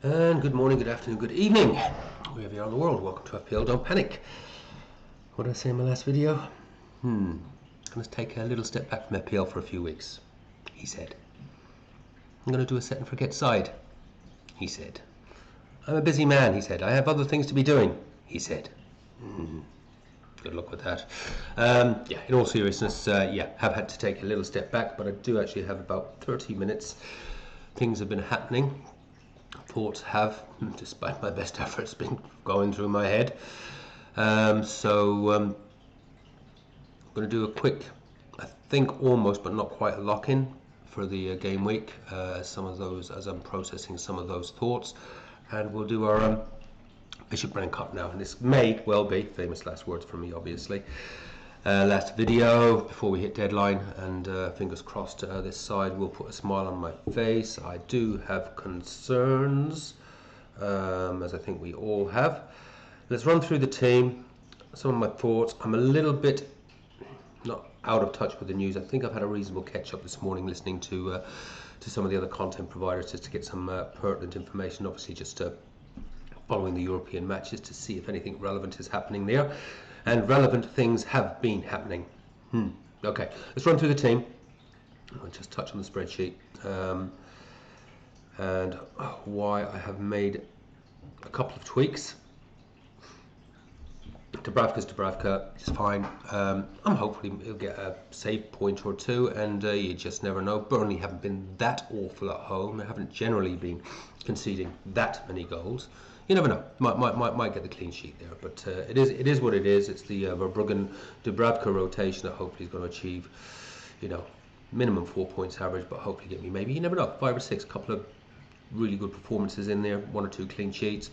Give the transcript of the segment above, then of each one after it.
And good morning, good afternoon, good evening, wherever you are in the world. Welcome to FPL. Don't panic. What did I say in my last video? Let's take a little step back from FPL for a few weeks, he said. I'm going to do a set and forget side, he said. I'm a busy man, he said. I have other things to be doing, he said. Good luck with that. Yeah, in all seriousness, have had to take a little step back, but I do actually have about 30 minutes. Things have been happening. Thoughts have, despite my best efforts, been going through my head. I'm going to do a quick, I think almost but not quite a lock-in for the game week. Some of those, as I'm processing some of those thoughts, and we'll do our Brennon Cup now. And this may well be famous last words from me, obviously. Last video before we hit deadline, and fingers crossed this side will put a smile on my face. I do have concerns, as I think we all have. Let's run through the team, some of my thoughts. I'm a little bit not out of touch with the news. I think I've had a reasonable catch up this morning listening to some of the other content providers just to get some pertinent information, obviously just following the European matches to see if anything relevant is happening there. And relevant things have been happening. Okay, let's run through the team. I'll just touch on the spreadsheet and why I have made a couple of tweaks. Dubravka's Dubravka is fine. I'm hopefully he'll get a save point or two, and you just never know. Burnley haven't been that awful at home. They haven't generally been conceding that many goals. You never know. Might get the clean sheet there, but it is what it is. It's the Verbruggen Dubravka rotation that hopefully is going to achieve, minimum 4 points average, but hopefully get me maybe, you never know, 5 or 6. A couple of really good performances in there, 1 or 2 clean sheets.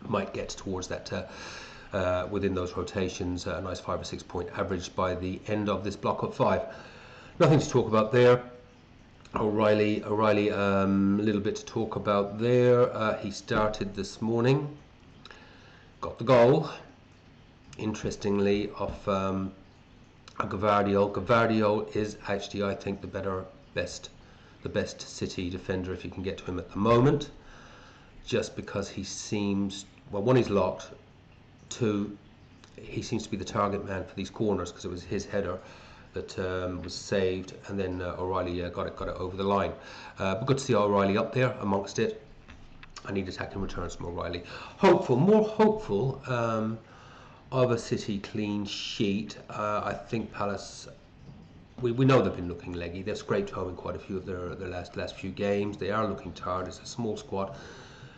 Might get towards that within those rotations, a nice 5 or 6 point average by the end of this block of 5. Nothing to talk about there. O'Reilly, a little bit to talk about there. He started this morning, got the goal, interestingly, off Gavardio. Gavardio is actually, I think, the best City defender if you can get to him at the moment, just because he seems, well, 1, he's locked, 2, he seems to be the target man for these corners because it was his header that was saved, and then O'Reilly got it over the line. But good to see O'Reilly up there amongst it. I need attacking returns from O'Reilly. More hopeful of a City clean sheet. I think Palace, we know they've been looking leggy. They've scraped home in quite a few of their last few games. They are looking tired. It's a small squad,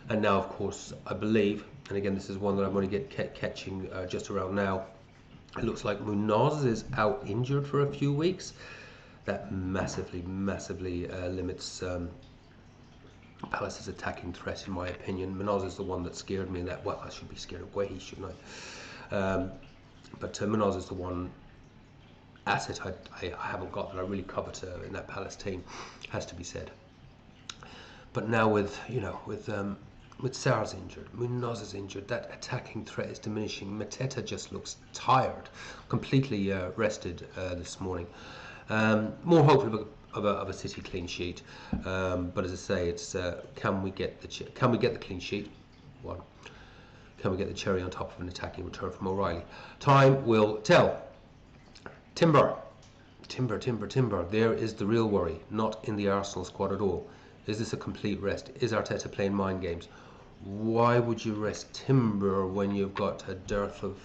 and now, of course, I believe, and again, this is one that I'm going to get catching just around now. It looks like Munoz is out injured for a few weeks. That massively limits Palace's attacking threat, in my opinion. Munoz is the one that scared me. That, well, I should be scared away, shouldn't I? But Munoz is the one asset I haven't got that I really covet in that Palace team, has to be said. But now with Sarr's injured, Munoz is injured, that attacking threat is diminishing. Mateta just looks tired, completely rested this morning. More hopeful of a City clean sheet, but as I say, it's can we get the clean sheet? 1. Can we get the cherry on top of an attacking return from O'Reilly? Time will tell. Timber. There is the real worry, not in the Arsenal squad at all. Is this a complete rest? Is Arteta playing mind games? Why would you rest Timber when you've got a dearth of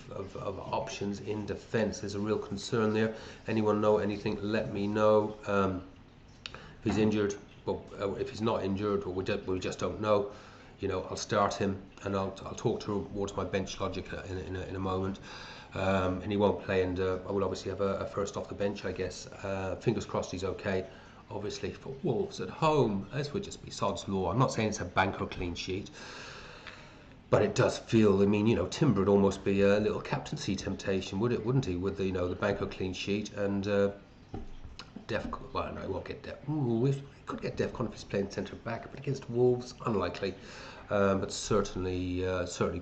options in defence? There's a real concern there. Anyone know anything? Let me know. If he's injured, well, if he's not injured, or we just don't know, I'll start him, and I'll talk towards my bench logic in a moment. And he won't play, and I will obviously have a first off the bench, I guess. Fingers crossed he's okay. Obviously for Wolves at home, this would just be sod's law. I'm not saying it's a banker clean sheet, but it does feel, Timber would almost be a little captaincy temptation, wouldn't he, with the banker clean sheet, and well, no, he won't get Def. We could get Defcon if he's playing centre back, but against Wolves, unlikely. But certainly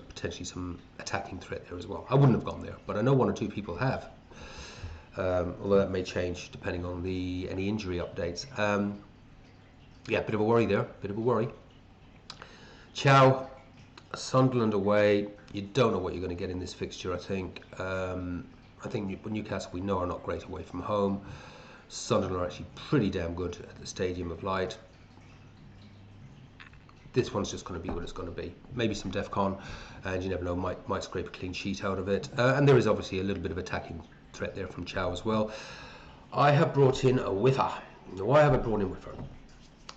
potentially some attacking threat there as well. I wouldn't have gone there, but I know 1 or 2 people have. Although that may change depending on any injury updates. Yeah, bit of a worry there, Chow, Sunderland away. You don't know what you're going to get in this fixture, I think. I think Newcastle, we know, are not great away from home. Sunderland are actually pretty damn good at the Stadium of Light. This one's just going to be what it's going to be. Maybe some DEFCON, and you never know, might scrape a clean sheet out of it. And there is obviously a little bit of attacking threat there from Chow as well. I have brought in a whiffer. Now, why have I brought in whiffer?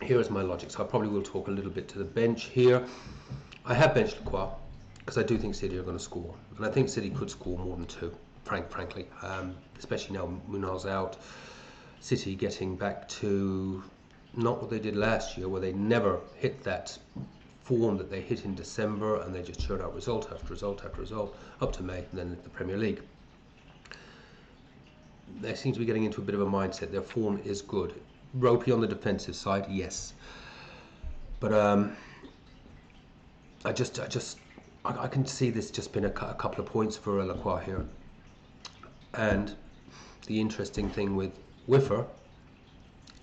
Here is my logic. So I probably will talk a little bit to the bench here. I have benched Lacroix because I do think City are going to score, and I think City could score more than two. Frankly, especially now Munal's out. City getting back to not what they did last year, where they never hit that form that they hit in December, and they just churned out result after result after result up to May, and then the Premier League. They seem to be getting into a bit of a mindset. Their form is good. Ropey on the defensive side, yes, but I can see this just been a couple of points for Lacroix here. And the interesting thing with Whiffer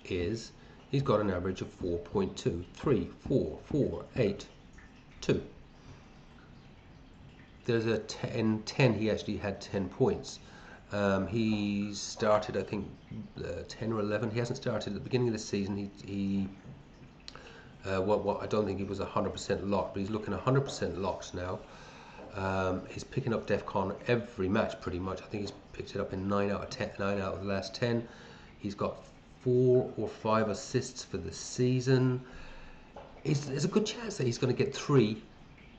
is he's got an average of 4.2, 3, 4, 4, 8, 2. There's a 10, he actually had 10 points. He started, I think, 10 or 11. He hasn't started at the beginning of the season. I don't think he was 100% locked, but he's looking 100% locked now. He's picking up DEFCON every match pretty much. I think he's picked it up in 9 out of the last 10. He's got 4 or 5 assists for the season. There's a good chance that he's going to get 3,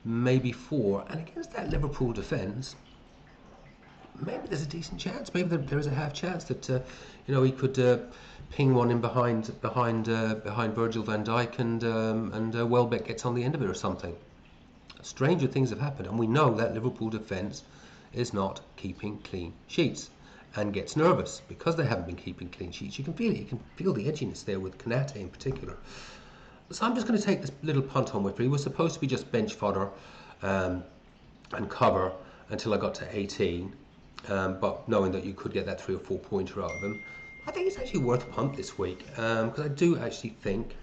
maybe 4. And against that Liverpool defence, maybe there's a decent chance. Maybe there is a half chance that he could ping one in behind Virgil van Dijk, and Welbeck gets on the end of it or something. Stranger things have happened, and we know that Liverpool defence is not keeping clean sheets and gets nervous because they haven't been keeping clean sheets. You can feel it. You can feel the edginess there with Konate in particular. So I'm just going to take this little punt on Whiffer. He was supposed to be just bench fodder and cover until I got to 18, but knowing that you could get that 3 or 4 pointer out of him, I think it's actually worth a punt this week, because I do actually think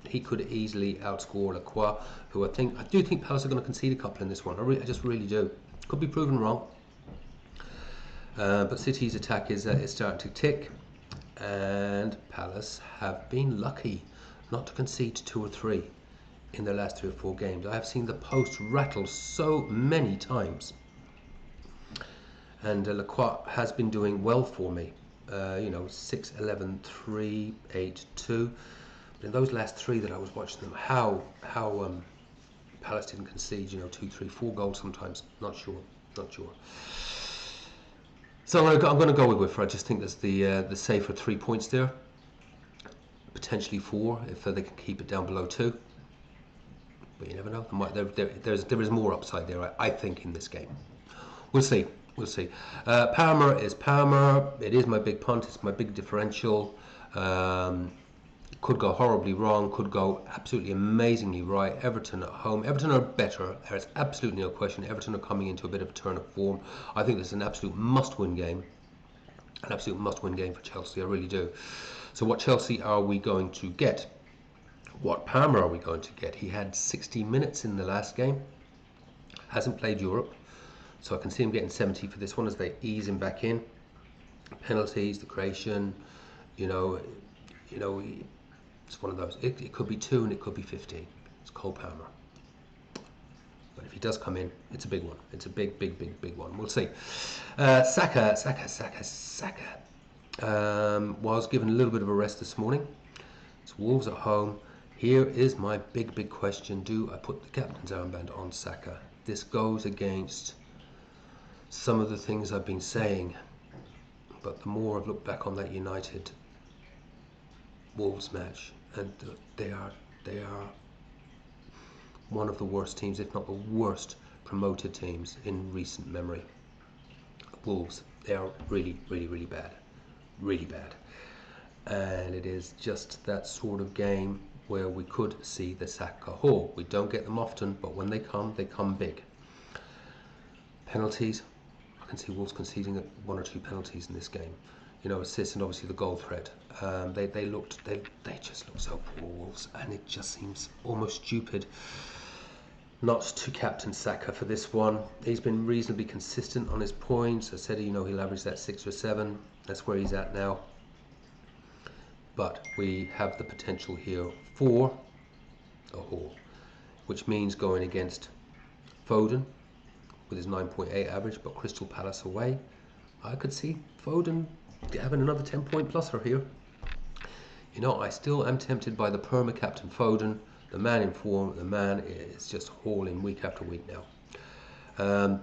he could easily outscore Lacroix, who I do think Palace are going to concede a couple in this one. I just really do. Could be proven wrong. But City's attack is starting to tick, and Palace have been lucky not to concede 2 or 3 in their last 3 or 4 games. I have seen the post rattle so many times, and Lacroix has been doing well for me. 6, 11, 3, 8, 2. But in those last 3 that I was watching them, how Palace didn't concede, 2, 3, 4 goals sometimes. Not sure. So I'm going to go with Whiffer. I just think there's the safer 3 points there, potentially 4 if they can keep it down below 2. But you never know. There is more upside there, I think, in this game. We'll see. Palmer is Palmer. It is my big punt. It's my big differential. Could go horribly wrong. Could go absolutely amazingly right. Everton at home. Everton are better. There's absolutely no question. Everton are coming into a bit of a turn of form. I think this is an absolute must-win game. An absolute must-win game for Chelsea. I really do. So what Chelsea are we going to get? What Palmer are we going to get? He had 60 minutes in the last game. Hasn't played Europe. So I can see him getting 70 for this one as they ease him back in. Penalties, the creation, it's one of those. It could be 2 and it could be 15. It's Cole Palmer. But if he does come in, it's a big one. It's a big one. We'll see. Saka was given a little bit of a rest this morning. It's Wolves at home. Here is my big question. Do I put the captain's armband on Saka? This goes against some of the things I've been saying, but the more I've looked back on that United Wolves match, and they are one of the worst teams, if not the worst promoted teams in recent memory. Wolves, they are really bad, and it is just that sort of game where we could see the Saka haul. We don't get them often, but when they come big. Penalties, I can see Wolves conceding 1 or 2 penalties in this game. Assists and obviously the goal threat. They just look so poor, Wolves, and it just seems almost stupid not to captain Saka for this one. He's been reasonably consistent on his points. I said, you know, he'll average that 6 or 7. That's where he's at now. But we have the potential here for a haul, which means going against Foden with his 9.8 average, but Crystal Palace away. I could see Foden having another 10-point pluser here. You know, I still am tempted by the perma captain Foden, the man in form. The man is just hauling week after week now. And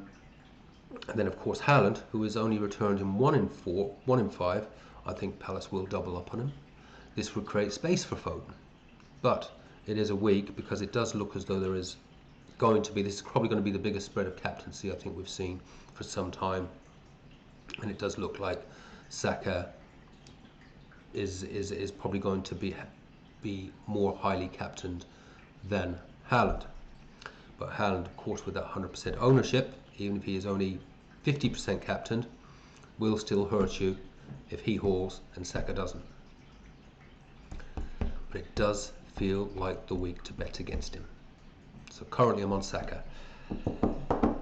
then of course Haaland, who has only returned in 1 in 5. I think Palace will double up on him. This would create space for Foden, but it is a week because it does look as though there is going to be, this is probably going to be the biggest spread of captaincy I think we've seen for some time, and it does look like Saka is probably going to be more highly captained than Haaland. But Haaland, of course, with that 100% ownership, even if he is only 50% captained, will still hurt you if he hauls and Saka doesn't. But it does feel like the week to bet against him. So currently I'm on Saka.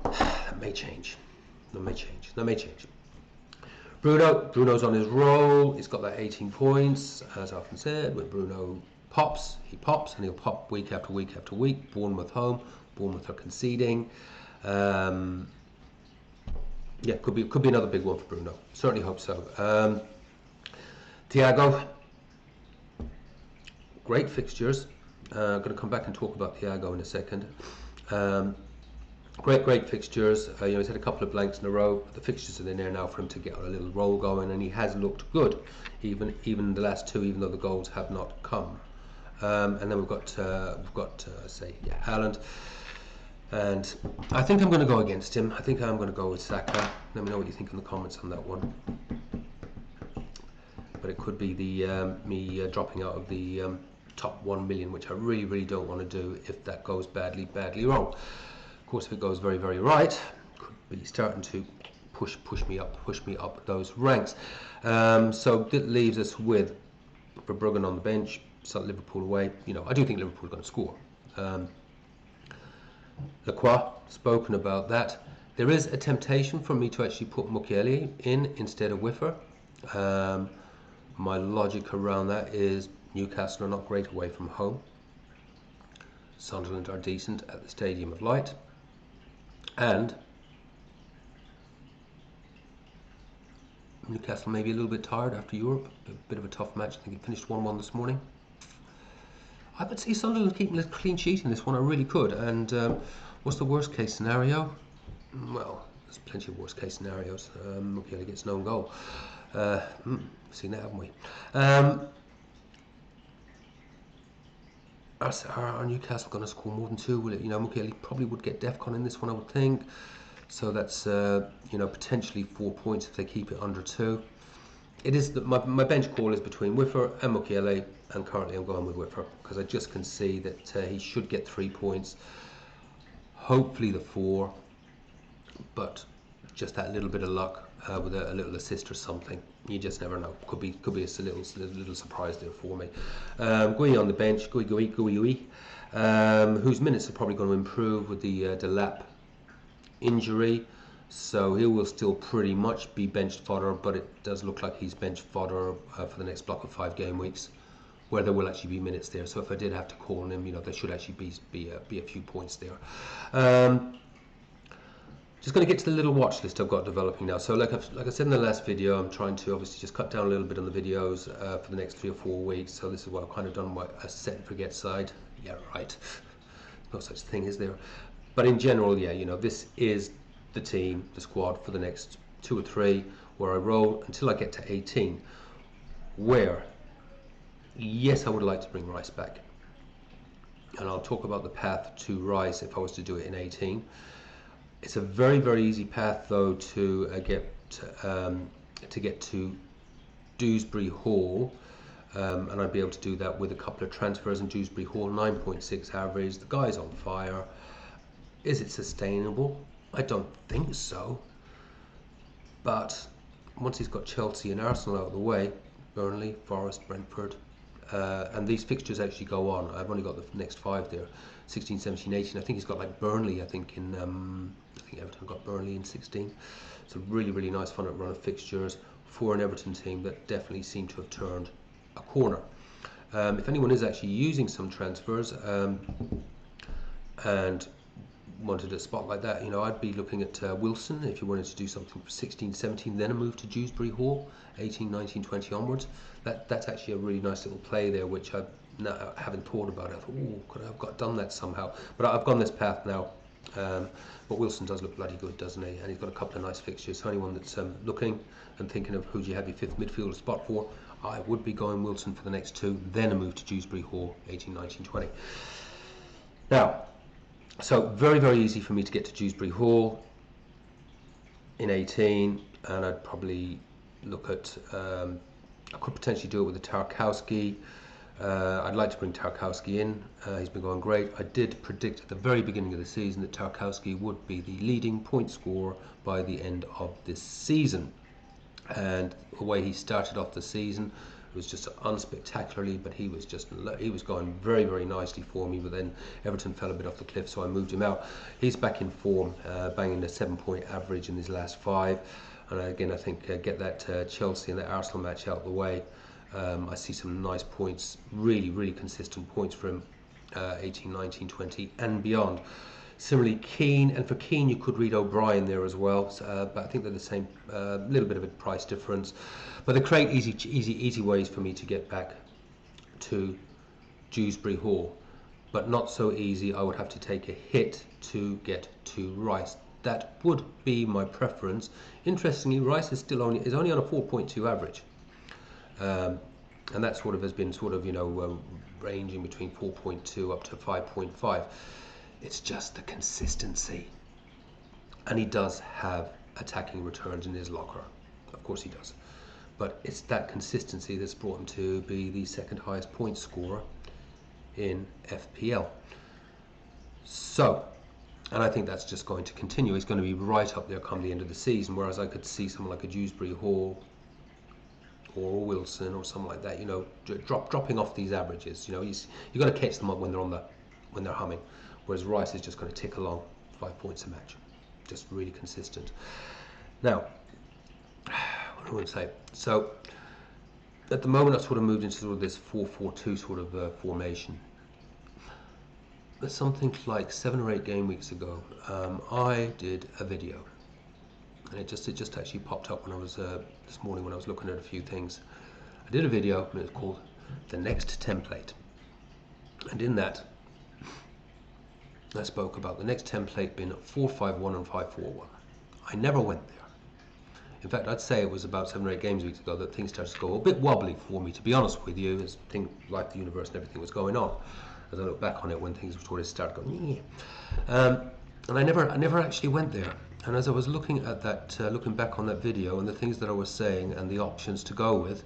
That may change. That may change. That may change. Bruno's on his roll. He's got that 18 points. As I often said, when Bruno pops, he pops, and he'll pop week after week after week. Bournemouth home. Bournemouth are conceding. Yeah, could be another big one for Bruno. Certainly hope so. Thiago, great fixtures. I'm going to come back and talk about Thiago in a second. Great fixtures. You know, he's had a couple of blanks in a row, but the fixtures are in there now for him to get a little roll going, and he has looked good, even the last 2, even though the goals have not come. And then we've got Haaland, and I think I'm going to go against him. I think I'm going to go with Saka. Let me know what you think in the comments on that one. But it could be the me dropping out of the top 1 million, which I really don't want to do if that goes badly wrong. Of course, if it goes very right, could be starting to push me up those ranks. So that leaves us with Verbruggen on the bench, so Liverpool away. You know, I do think Liverpool are going to score. Lacroix, spoken about that. There is a temptation for me to actually put Mukiele in instead of Whiffer. My logic around that is Newcastle are not great away from home. Sunderland are decent at the Stadium of Light. And Newcastle may be a little bit tired after Europe. A bit of a tough match. I think it finished 1-1 this morning. I could see Sunderland keeping a clean sheet in this one. I really could. And what's the worst case scenario? Well, there's plenty of worst case scenarios. Mukiele gets no goal. Seen that, haven't we? Are Newcastle going to score more than 2? Will it? You know, Mukiele probably would get Defcon in this one, I would think. So that's you know, potentially 4 points if they keep it under 2. It is my bench call is between Whiffer and Mukiele, and currently I'm going with Whiffer because I just can see that he should get 3 points, hopefully the 4, but just that little bit of luck with a little assist or something. You just never know. Could be a little surprise there for me. Gui on the bench, Gui, whose minutes are probably going to improve with the Delap injury, so he will still pretty much be bench fodder, but it does look like he's bench fodder for the next block of 5 game weeks, where there will actually be minutes there. So if I did have to call on him, you know, there should actually be a few points there. Just going to get to the little watch list I've got developing now. So like I said in the last video, I'm trying to obviously just cut down a little bit on the videos for the next 3 or 4 weeks. So this is what I've kind of done, a set and forget side. Yeah, right. No such thing, is there? But in general, yeah, you know, this is the team, the squad for the next 2 or 3, where I roll until I get to 18, where, yes, I would like to bring Rice back. And I'll talk about the path to Rice if I was to do it in 18. It's a very easy path though to get to Dewsbury Hall, and I'd be able to do that with a couple of transfers in Dewsbury Hall. 9.6 average. The guy's on fire. Is it sustainable? I don't think so. But once he's got Chelsea and Arsenal out of the way, Burnley, Forest, Brentford, and these fixtures actually go on. I've only got the next 5 there, 16, 17, 18. I think he's got like Burnley, I think Everton got Burnley in 16. It's a really, really nice fun run of fixtures for an Everton team that definitely seem to have turned a corner. If anyone is actually using some transfers and wanted a spot like that, I'd be looking at Wilson if you wanted to do something for 16, 17, then a move to Dewsbury Hall, 18, 19, 20 onwards. That's actually a really nice little play there, which I haven't thought about. I thought, oh, could I have done that somehow? But I've gone this path now. But Wilson does look bloody good, doesn't he? And he's got a couple of nice fixtures. So anyone that's looking and thinking of who do you have your 5th midfielder spot for, I would be going Wilson for the next 2, then a move to Dewsbury Hall, 18, 19, 20. Now, so very, very easy for me to get to Dewsbury Hall in 18, and I'd probably look at, I could potentially do it with the Tarkowski. I'd like to bring Tarkowski in. He's been going great. I did predict at the very beginning of the season that Tarkowski would be the leading point scorer by the end of this season. And the way he started off the season was just unspectacularly, but he was going very, very nicely for me. But then Everton fell a bit off the cliff, so I moved him out. He's back in form, banging a 7-point average in his last 5. And again, I think get that Chelsea and that Arsenal match out of the way. I see some nice points, really, really consistent points for him, 18, 19, 20 and beyond. Similarly, Keane, and for Keane you could read O'Brien there as well, but I think they're the same, little bit of a price difference. But they create easy ways for me to get back to Dewsbury Hall, but not so easy. I would have to take a hit to get to Rice. That would be my preference. Interestingly, Rice is only on a 4.2 average. And that sort of has been ranging between 4.2 up to 5.5. It's just the consistency, and he does have attacking returns in his locker, of course he does, but it's that consistency that's brought him to be the 2nd highest point scorer in FPL. So, and I think that's just going to continue. He's going to be right up there come the end of the season, whereas I could see someone like a Dewsbury Hall or Wilson or something like that, dropping off these averages. You've got to catch them up when they're humming. Whereas Rice is just going to tick along, 5 points a match, just really consistent. Now, what do I want to say? So, at the moment, I've sort of moved into sort of this 4-4-2 sort of formation. But something like 7 or 8 game weeks ago, I did a video, and it just actually popped up when I was this morning when I was looking at a few things. I did a video, and it was called "The Next Template," and in that, I spoke about the next template being 4-5-1 and 5-4-1. I never went there. In fact, I'd say it was about 7 or 8 games weeks ago that things started to go a bit wobbly for me, to be honest with you, as things like the universe and everything was going on. As I look back on it, when things sort of started going, and I never actually went there. And as I was looking at that, looking back on that video and the things that I was saying and the options to go with,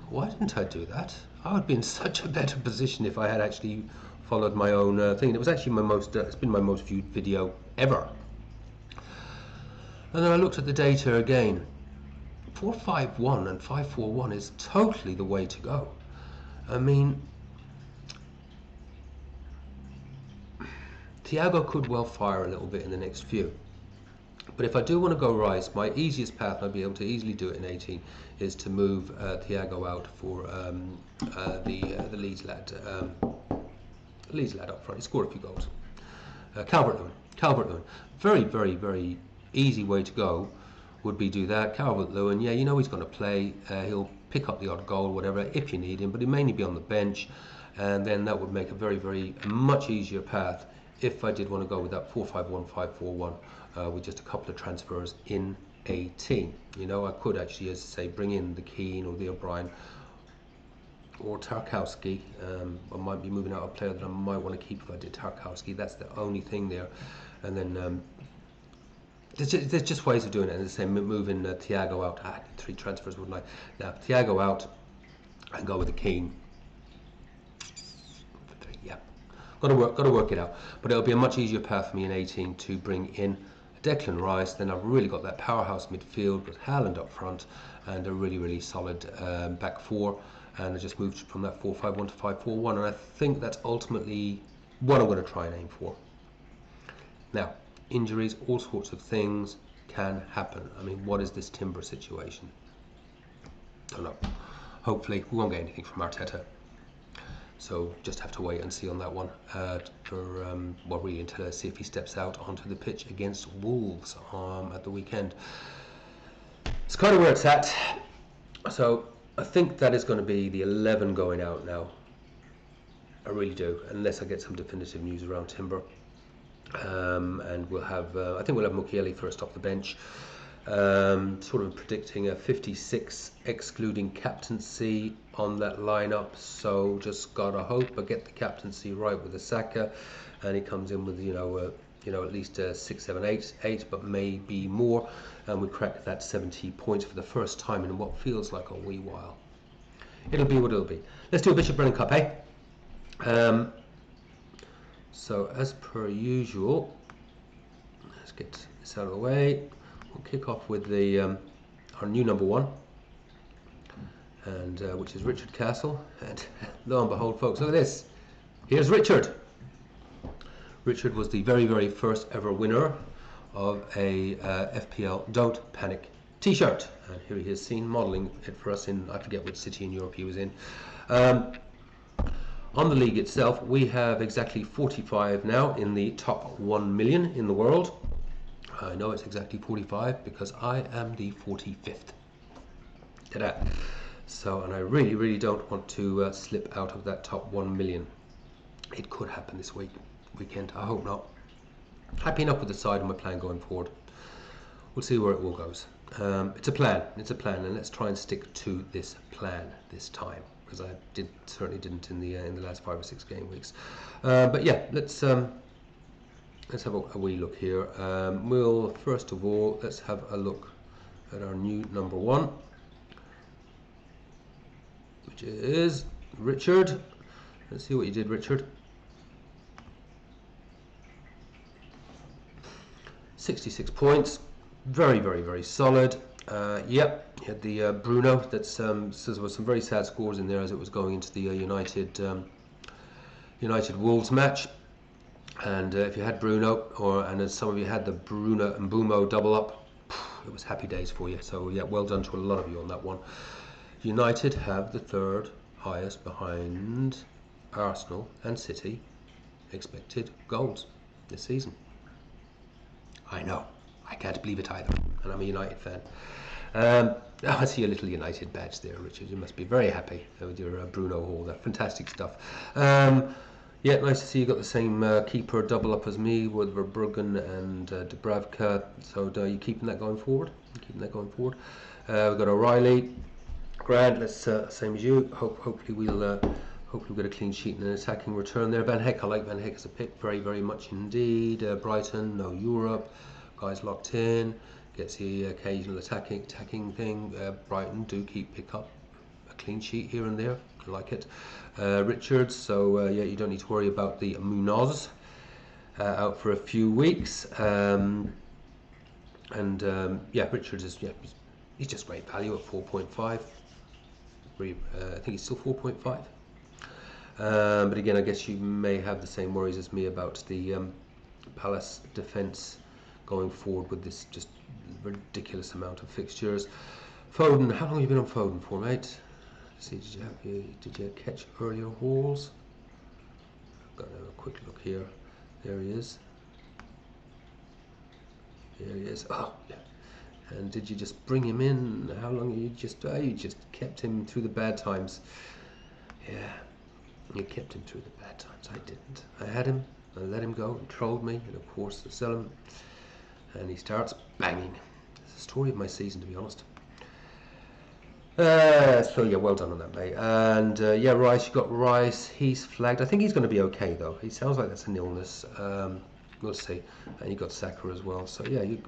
why didn't I do that? I would be in such a better position if I had actually followed my own thing. It was actually it's been my most viewed video ever. And then I looked at the data again. 4-5-1 and 5-4-1 is totally the way to go. I mean, Thiago could well fire a little bit in the next few. But if I do want to go Rice, my easiest path, I'll be able to easily do it in 18, is to move Thiago out for the Leeds lad. Leeds lad up front. He scored a few goals. Calvert-Lewin. Very, very, very easy way to go would be do that. Calvert-Lewin, yeah, he's going to play. He'll pick up the odd goal, whatever, if you need him, but he'll mainly be on the bench. And then that would make a much easier path if I did want to go with that 4-5-1, 5-4-1 with just a couple of transfers in 18. I could actually, as I say, bring in the Keane or the O'Brien or Tarkowski. I might be moving out a player that I might want to keep if I did Tarkowski. That's the only thing there. And then there's just ways of doing it. And as I say, moving Thiago out. I had 3 transfers, wouldn't I? Now, Thiago out and go with the Keane. Yeah, got to work it out. But it'll be a much easier path for me in 18 to bring in Declan Rice. Then I've really got that powerhouse midfield with Haaland up front and a really, really solid back 4. and I just moved from that 4-5-1 to 5-4-1, and I think that's ultimately what I'm going to try and aim for. Now, injuries, all sorts of things can happen. I mean, what is this Timber situation? Don't know. Hopefully we won't get anything from Arteta, so just have to wait and see on that one well, really until I see if he steps out onto the pitch against Wolves at the weekend. It's kind of where it's at. So I think that is going to be the 11 going out now. I really do, unless I get some definitive news around Timber. And we'll have, I think we'll have Mukiele first off the bench. Sort of predicting a 56 excluding captaincy on that lineup. So just gotta hope I get the captaincy right with the Saka, and he comes in with at least 6, 7, 8, but maybe more, and we crack that 70 points for the first time in what feels like a wee while. It'll be what it'll be. Let's do a Bishop Brennon Cup, eh? So as per usual, let's get this out of the way. We'll kick off with the our new number 1, and which is Richard Castle. And lo and behold, folks, look at this. Here's Richard. Richard was the very, very first ever winner of a FPL Don't Panic t-shirt, and here he is seen modelling it for us in, I forget which city in Europe he was in. On the league itself, we have exactly 45 now in the top 1 million in the world. I know it's exactly 45 because I am the 45th. Ta-da. So, and I really, really don't want to slip out of that top 1 million. It could happen this weekend. I hope not. Happy enough with the side and my plan going forward. We'll see where it all goes. It's a plan, and let's try and stick to this plan this time, because I certainly didn't in the last 5 or 6 game weeks. But yeah, let's have a wee look here. We'll first of all, let's have a look at our new number 1, which is Richard. Let's see what you did, Richard. 66 points, very, very, very solid. Yep, you had the Bruno. That's so there were some very sad scores in there as it was going into the United Wolves match. And if you had Bruno, and as some of you had the Bruno and Mbumo double up, it was happy days for you. So yeah, well done to a lot of you on that one. United have the 3rd highest behind Arsenal and City expected goals this season. I know, I can't believe it either, and I'm a United fan. I see a little United badge there, Richard. You must be very happy with your Bruno Hall. That fantastic stuff. Yeah, nice to see you got the same keeper double up as me with Verbruggen and Dubravka. So are you keeping that going forward? We've got O'Reilly. Grand. Let's same as you. Hopefully we'll get a clean sheet and an attacking return there. Van Heck, I like Van Heck as a pick very, very much indeed. Brighton, no Europe. Guys locked in. Gets the occasional attacking thing. Brighton do pick up a clean sheet here and there. I like it. Richards, so yeah, you don't need to worry about the Munoz out for a few weeks. Yeah, Richards is he's just great value at 4.5. I think he's still 4.5. But again, I guess you may have the same worries as me about the Palace defence going forward with this just ridiculous amount of fixtures. Foden, how long have you been on Foden for, mate? See, did you catch earlier hauls? Got a quick look here. There he is. There he is. Oh, yeah. And did you just bring him in? How long you just kept him through the bad times? Yeah, you kept him through the bad times. I didn't. I had him. I let him go. He trolled me, and of course to sell him. And he starts banging. It's the story of my season, to be honest. So yeah, well done on that, mate. And yeah, Rice, you got Rice. He's flagged. I think he's going to be okay though. He sounds like that's an illness. We'll see. And you got Saka as well. So yeah, you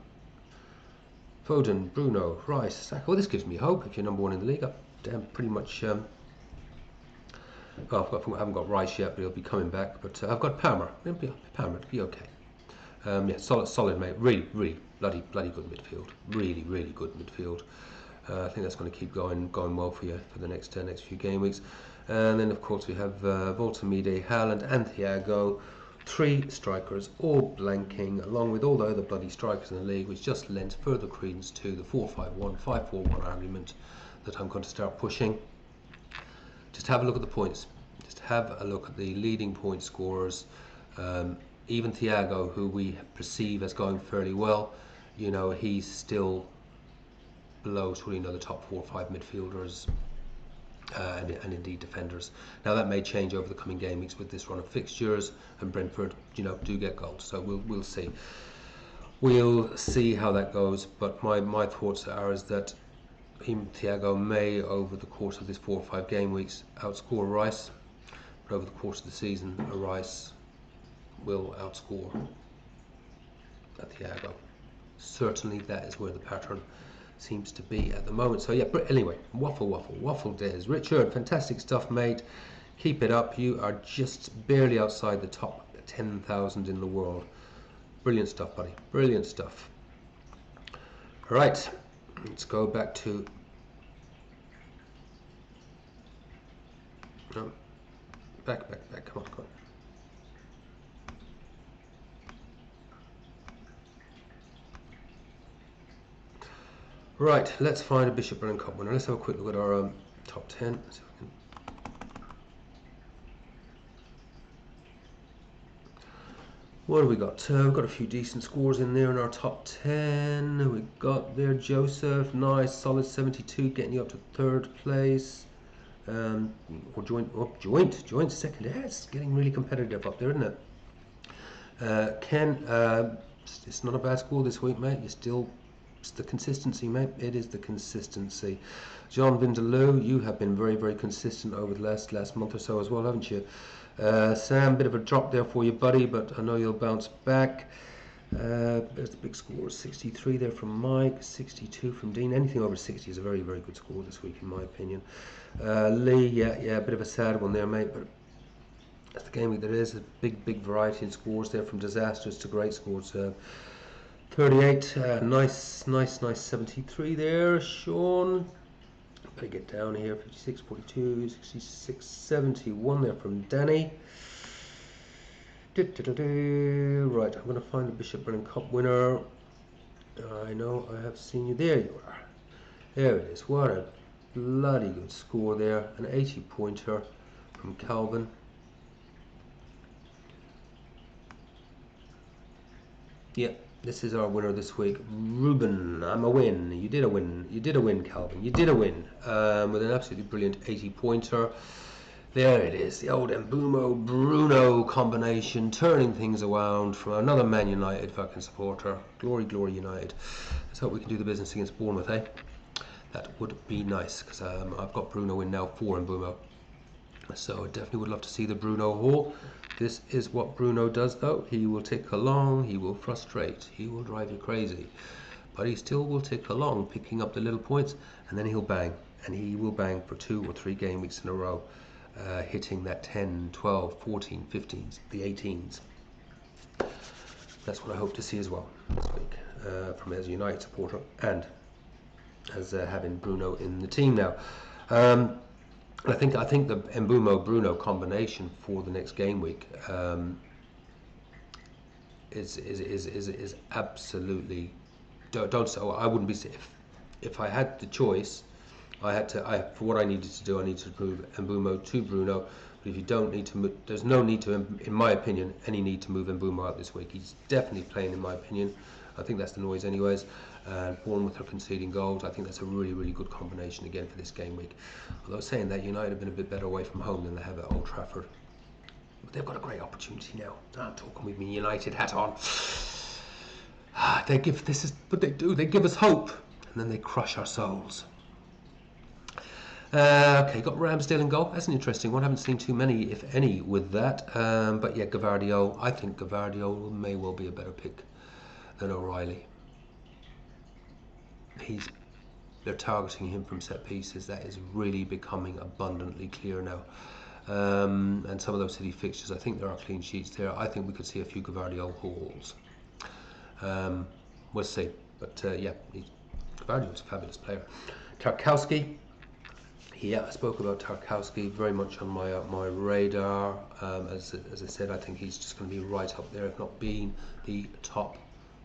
Foden, Bruno, Rice, Saka. Well, this gives me hope. If you're number 1 in the league, I'm pretty much. I haven't got Rice yet, but he'll be coming back. But I've got Palmer. Palmer, it'll be okay. Yeah, solid, mate. Really, bloody good midfield. Really good midfield. I think that's going to keep going well for you for the next few game weeks. And then of course we have Voltamide, Haaland and Thiago, 3 strikers all blanking, along with all the other bloody strikers in the league, which just lends further credence to the 4-5-1, 5-4-1 argument that I'm going to start pushing. Just have a look at the points. Just have a look at the leading point scorers. Even Thiago, who we perceive as going fairly well, you know, he's still below the top 4 or 5 midfielders and indeed defenders. Now that may change over the coming game weeks with this run of fixtures, and Brentford, you know, do get goals. So we'll see. We'll see how that goes. But my thoughts are is that Thiago may, over the course of this 4 or 5 game weeks, outscore Rice. But over the course of the season, Rice will outscore Thiago. Certainly that is where the pattern seems to be at the moment. So yeah, but anyway, waffle Des. Richard, fantastic stuff, mate. Keep it up. You are just barely outside the top 10,000 in the world. Brilliant stuff, buddy. Brilliant stuff. All right, let's go back to back. Come on. Right, let's find a Bishop Brennon Cup winner. Let's have a quick look at our top 10. See if we can... What have we got? We've got a few decent scores in there in our top 10. We got there Joseph, nice, solid 72, getting you up to 3rd place. Or joint second. Yeah, it's getting really competitive up there, isn't it? Ken, it's not a bad score this week, mate. You're still... It's the consistency, mate. It is the consistency. John Vindaloo, you have been very, very consistent over the last month or so as well, haven't you? Sam, bit of a drop there for you, buddy, but I know you'll bounce back. There's the big score, 63 there from Mike, 62 from Dean. Anything over 60 is a very, very good score this week, in my opinion. Lee, yeah, a bit of a sad one there, mate, but that's the game week. There is a big variety in scores there, from disasters to great scores. 38, nice 73 there, Sean. Better get down here. 56, 42, 66, 71 there from Danny. Right, I'm going to find a Bishop Brennon Cup winner. I know I have seen you. There you are. There it is. What a bloody good score there. An 80 pointer from Calvin. Yep. This is our winner this week, Ruben. I'm a win. You did a win. You did a win, Calvin. You did a win with an absolutely brilliant 80 pointer. There it is, the old Mbumo Bruno combination, turning things around from another Man United fucking supporter. Glory United. Let's hope we can do the business against Bournemouth, eh? That would be nice, because I've got Bruno in now for Mbumo. So I definitely would love to see the Bruno haul. This is what Bruno does, though. He will tick along, he will frustrate, he will drive you crazy. But he still will tick along, picking up the little points, and then he'll bang. And he will bang for 2 or 3 game weeks in a row, hitting that 10, 12, 14, 15s, the 18s. That's what I hope to see as well this week, from as a United supporter and as having Bruno in the team now. I think the Mbumo Bruno combination for the next game week is absolutely don't. So I wouldn't be, if I had the choice, for what I needed to do, I needed to move Mbumo to Bruno. But if you don't need to move, there's no need to, in my opinion, any need to move Mbumo out this week. He's definitely playing, in my opinion. I think that's the noise anyways. And Bournemouth are conceding goals. I think that's a really good combination again for this game week. Although saying that, United have been a bit better away from home than they have at Old Trafford. But they've got a great opportunity now. I'm talking with my United hat on. This is what they do. They give us hope, and then they crush our souls. Okay, got Ramsdale in goal. That's an interesting one. I haven't seen too many, if any, with that. But yeah, Gavardio. I think Gavardio may well be a better pick than O'Reilly. They're targeting him from set pieces. That is really becoming abundantly clear now. And some of those City fixtures, I think there are clean sheets there. I think we could see a few Gavardio hauls. We'll see. But yeah, Gavardio's a fabulous player. Tarkowski. Yeah, I spoke about Tarkowski, very much on my radar. As I said, I think he's just going to be right up there, if not being the top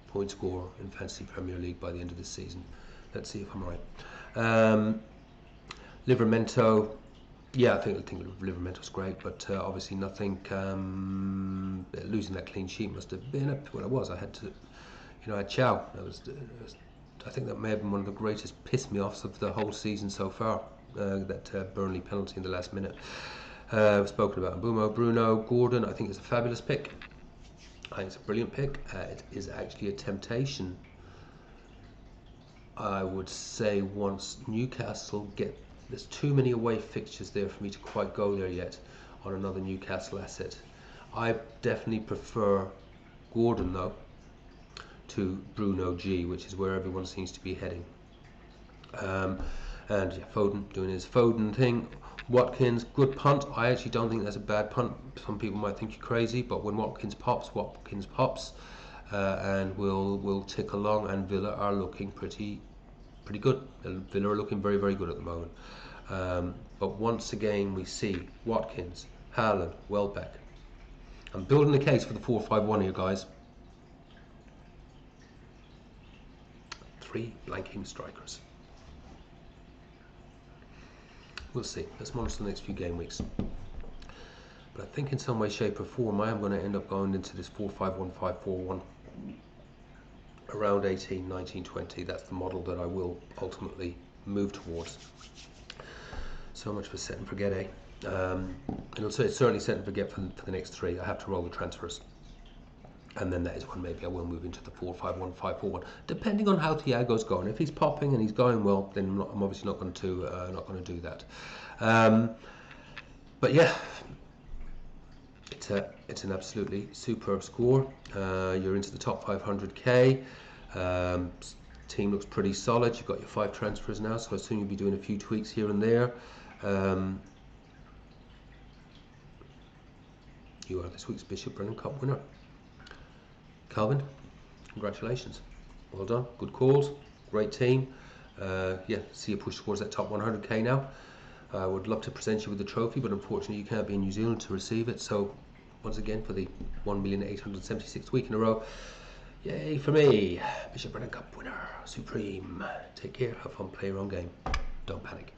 point scorer in Fantasy Premier League by the end of this season. Let's see if I'm right. Livramento, yeah, I think Livramento's great, but obviously nothing. Losing that clean sheet must have been well. It was. I had to, I had Chow. I think that may have been one of the greatest piss me offs of the whole season so far. That Burnley penalty in the last minute. We've spoken about Mbumo, Bruno, Gordon. I think it's a fabulous pick. I think it's a brilliant pick. It is actually a temptation, I would say, once Newcastle get... There's too many away fixtures there for me to quite go there yet on another Newcastle asset. I definitely prefer Gordon, though, to Bruno G, which is where everyone seems to be heading. And yeah, Foden doing his Foden thing. Watkins, good punt. I actually don't think that's a bad punt. Some people might think you're crazy, but when Watkins pops, and we'll tick along. And Villa are looking pretty good. Villa are looking very, very good at the moment. But once again, we see Watkins, Haaland, Welbeck. I'm building the case for the 4-5-1 here, guys. 3 blanking strikers. We'll see. Let's monitor the next few game weeks. But I think in some way, shape or form, I am going to end up going into this 4-5-1, 5-4-1 around 18, 19, 20. That's the model that I will ultimately move towards. So much for set and forget, eh? And it's certainly set and forget for the next 3. I have to roll the transfers. And then that is when maybe I will move into the 4-5-1, 5-4-1, depending on how Thiago's going. If he's popping and he's going well, then I'm obviously not going to do that. But yeah, it's an absolutely superb score. You're into the top 500k. Team looks pretty solid. You've got your 5 transfers now, so I assume you'll be doing a few tweaks here and there. You are this week's Bishop Brennon Cup winner. Calvin, congratulations. Well done. Good calls. Great team. Yeah, see you push towards that top 100k now. I would love to present you with the trophy, but unfortunately you can't be in New Zealand to receive it. So once again, for the 1,876th week in a row, yay for me. Bishop Brennon Cup winner. Supreme. Take care. Have fun. Play your own game. Don't panic.